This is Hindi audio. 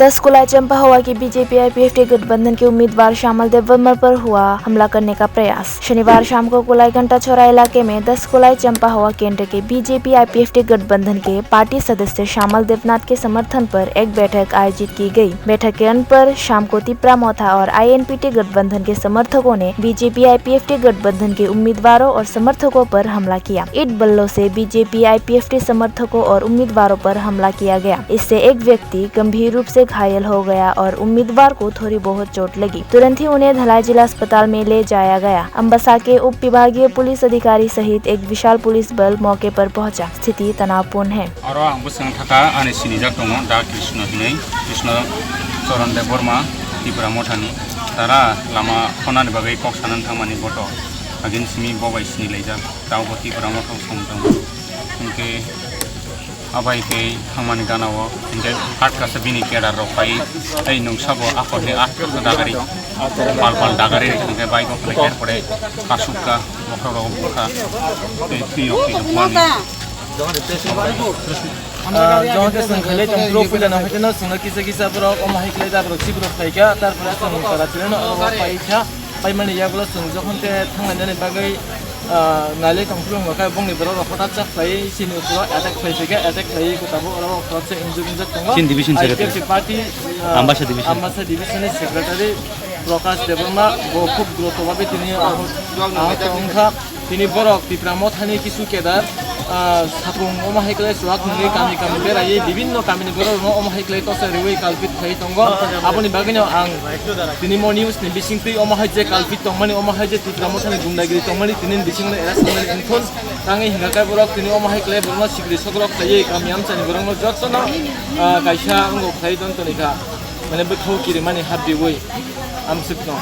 10 जुलाई चंपाहोवा की बीजेपी आईपीएफ के गठबंधन के उम्मीदवार श्यामल देव वर्मा पर हुआ हमला करने का प्रयास। शनिवार शाम को कुलाई घंटा छोरा इलाके में 10 जुलाई चंपाहोवा केंद्र के बीजेपी आईपीएफ के गठबंधन के पार्टी सदस्य श्यामल देवनाथ के समर्थन पर एक बैठक आयोजित की गई। बैठक के अंत पर शाम को तिप्रा मोथा और आईएनपीटी गठबंधन के समर्थकों ने बीजेपी आईपीएफ के गठबंधन के उम्मीदवारों और समर्थकों पर हमला किया। ईंट बल्लों से बीजेपी आईपीएफ के समर्थकों और उम्मीदवारों पर हमला किया गया। इससे एक व्यक्ति गंभीर रूप से घायल हो गया और उम्मीदवार को थोड़ी बहुत चोट लगी। तुरंत ही उन्हें धलाई जिला अस्पताल में ले जाया गया। अम्बासा के उप विभागीय पुलिस अधिकारी सहित एक विशाल पुलिस बल मौके पर पहुंचा। स्थिति तनावपूर्ण है। abai ke hamani ganawo inge hat ka sabini keda rokai ai nung sabo akone at ka dagari pal dagari inge bai ko pleker pore kasuka mokro ka tiyo ki mani जहाँ के संघले तंत्रों पे लेना है तो ना संघ किसे पर और माहिक ले जा पर किसी पर खाई क्या तार पर संघ करा चले ना और पाई क्या पाई मनी या बोला संघ जहाँ ते थंगने ने बागै नाले तंत्रों में क्या बोंगे बरो रखता चाक पाई सीने ऊपर अटैक पाई से क्या अटैक पाई को तबो और क्रॉस से इंजर तंगा चीन division secretary party Ambassa division secretary Prakash Debbarma वो खूब ग्रोथ हुआ भी तिनी आहत उनका तिनी बरक तिप्रा मोथानी किसु केदार सापुंग ओमाहाइक्ले सुवाक नगे कामी कामी बेरायै विभिन्न कामिनि बरक ओमाहाइक्ले तसरिवै काल्पित थाइ तंगो आबनि बागिनो आं तिनी मो न्यूज नि बिसिंति ओमाहाइजे काल्पित तंगमानि ओमाहाइजे तिप्रा मोथानि गुंडागिरि तंगमानि तिनि बिसिंनो एरासमनि इनफोन तांगै हिंगाकाय बरक तिनि ओमाहाइक्ले बरनो सिग्रि सगलक थायै कामी आमसानि बरनो जत्सनो गायसा अंगो थाइ दन्तनिका माने बखौ किरि माने हाबिवै आमसिपनो